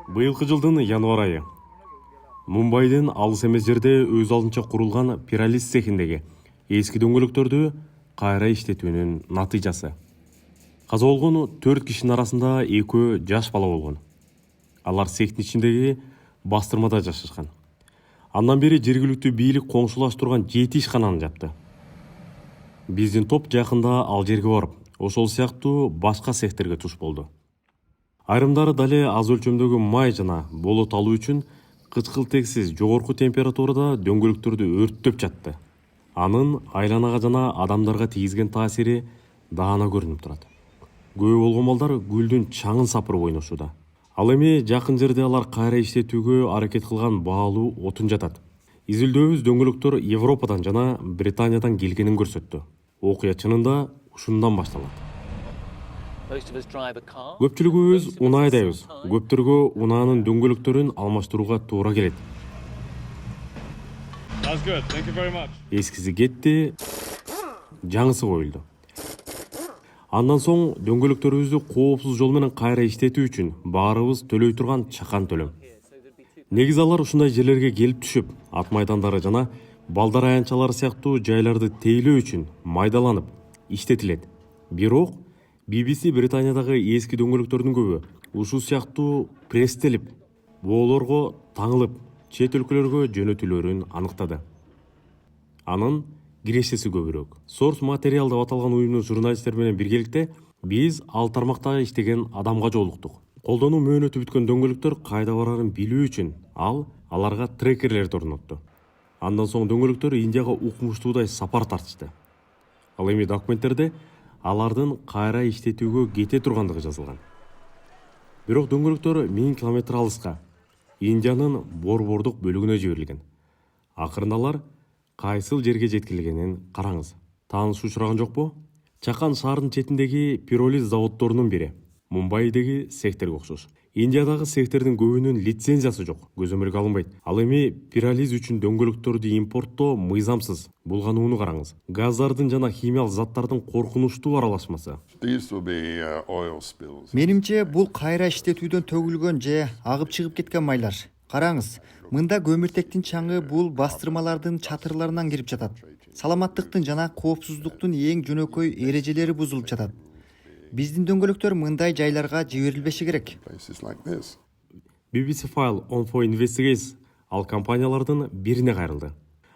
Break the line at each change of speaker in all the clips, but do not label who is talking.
Быйылкы жылдын январ айы. Мумбайдын алыс эмес жерде өз алдынча курулган пиролиз цехиндеги эски дөңгөлөктөрдү кайра иштетүүнүн натыйжасы. Каза болгон 4 кишинин арасында 2 жаш бала болгон. Алар цехтин ичиндеги бастырмада жашашкан. Андан бери жергиликтүү бийлик коңшулаштырган 7 ишкананы жапты. Биздин топ жакында ал жерге барып, ошол сыяктуу башка цехтерге туш болду. Айрымдары дале аз өлчөмдөгү май жана болот алуу үчүн кычкылтексиз жогорку температурада дөңгөлөктөрдү өрттөп жатты. Анын айланага жана адамдарга тийгизген таасири даана көрүнүп турат. Көбү болгон балдар гүлдүн чаңын сапырып ойношууда. Ал эми жакын жерде алар кайра иштетүүгө аракет кылган баалуу отун жатат. Изилдөөбүз дөңгөлөктөр Европадан жана Британиядан келгенин көрсөттү. Окуя чынында ушундан башталат. Көпчүлүгүбүз унаайдайбыз. Көптөргө унаанын дөңгөлөктөрүн алмаштырууга туура келет. Эскиси кетти, жаңысы коюлду. Андан соң дөңгөлөктөрүбүздү коопсуз жол менен кайра иштетүү үчүн баарыбыз төлөй турган чакан төлөм. Негизи алар ушундай жерлерге келип түшүп, ат майдандары жана балдар аянтчалары сыяктуу жайларды тейлөө үчүн майдаланып, иштетилет. Бирок BBC Британиядагы эски дөңгөлөктөрдүн көбү ушул сыяктуу пресстелип, боолорго таңылып, чет өлкөлөргө жөнөтүлөрүн аныктады. Анын кирешеси көбүрөөк. Source Material деп аталган уюмдун журналисттери менен биргеликте биз ал тармакта иштеген адамга жолуктук. Колдонуу мөөнөтү бүткөн дөңгөлөктөр кайда барарын билүү үчүн ал аларга трекерлерди орнотту. Андан соң дөңгөлөктөр Индияга укмуштуудай сапар тартышты. Ал эми документтерде алардын кайра иштетүүгө кете тургандыгы жазылган. Бирок дөңгөлөктөр 1000 километр алыска Индиянын борбордук бөлүгүнө жиберилген. Акырында алар кайсыл жерге жеткирилгенин караңыз. Тааныш учураган жокпу? Чакан шаарынын четиндеги пиролиз заводдорунун бири. Мумбайдеги цехтерге окшош. Индиядагы цехтердин көбүнүн лицензиясы жок, көзөмөлгө алынбайт. Ал эми пиролиз үчүн дөңгөлөктөрдү импорттоо мыйзамсыз булганууну караңыз. Газдардын жана химиялык заттардын коркунучтуу аралашмасы.
Менимче бул кайра иштетүүдөн төгүлгөн же агып чыгып кеткен майлар. Караңыз, мында көмүртектин чаңы бул бастырмалардын чатырларынан кирип жатат. Саламаттыктын жана коопсуздуктун эң жөнөкөй эрежелери бузулуп жатат. Биздин дөңгөлөктөр мындай жайларга жиберилбеши керек.
BBC File on for Investigates ал компаниялардын бирине кайрылды.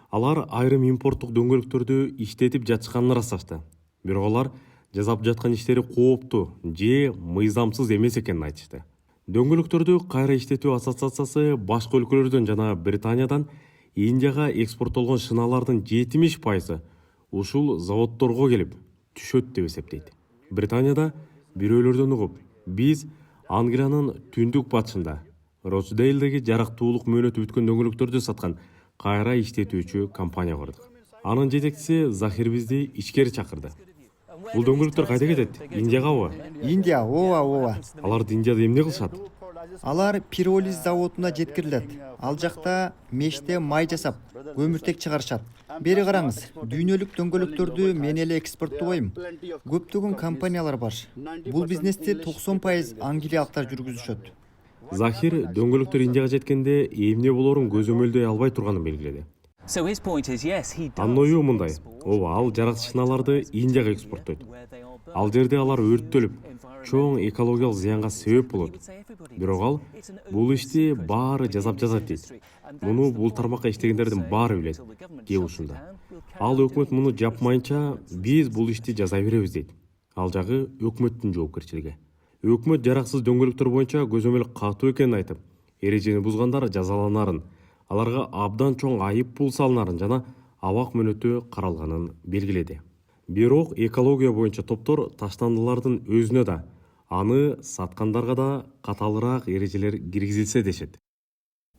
Алар айрым импорттук дөңгөлөктөрдү иштетип жатышканын ырасташты. Бирок алар жасап жаткан иштери кооптуу же мыйзамсыз эмес экенин айтышты. Дөңгөлөктөрдү кайра иштетүү ассоциациясы башка өлкөлөрдөн жана Британиядан Индияга экспорттолгон шыналардын 70% ушул заводдорго келип түшөт деп эсептейт. Британияда бирөөлөрдөн угуп, биз Англиянын түндүк батышында Рочдейлдеги жарактуулук мөөнөтү бүткөн дөңгөлөктөрдү саткан кайра иштетүүчү компания курдук. Анын жетекчиси Захир бизди ичкери чакырды. Бул дөңгөлөктөр кайда кетет? Индиягабы?
Индия, ооба.
Аларды Индияда эмне кылышат?
Алар пиролиз заводуна жеткирилет. Ал жакта меште май жасап, көмүртек чыгарышат. Бери караңыз, дүйнөлүк дөңгөлөктөрдү мен эле экспорттобойм. Көптөгөн компаниялар бар. Бул бизнести 90% англиялыктар жүргүзүшөт.
Захир дөңгөлөктөр Индияга жеткенде эмне болорун көзөмөлдөй албай турганын белгиледи. Анын ою мындай: ооба, ал жаратылыш шыналарды Индияга экспорттойт. Ал жерде алар өрттөлүп, чоң экологиялык зыянга себеп болот. Бирок ал бул ишти баары жасап жатат дейт. Муну бул тармакка иштегендердин баары билет. Кеп ушунда. Ал өкмөт муну жапмайынча биз бул ишти жасай беребиз дейт. Ал жагы өкмөттүн жоопкерчилиги. Өкмөт жараксыз дөңгөлөктөр боюнча көзөмөл катуу экенин айтып, эрежени бузгандар жазаланарын, аларга абдан чоң айып пул салынарын жана абак мөөнөтү каралганын белгиледи. Бирок экология боюнча топтор таштандылардын өзүнө да, аны саткандарга да катаалыраак эрежелер киргизилсе дешет.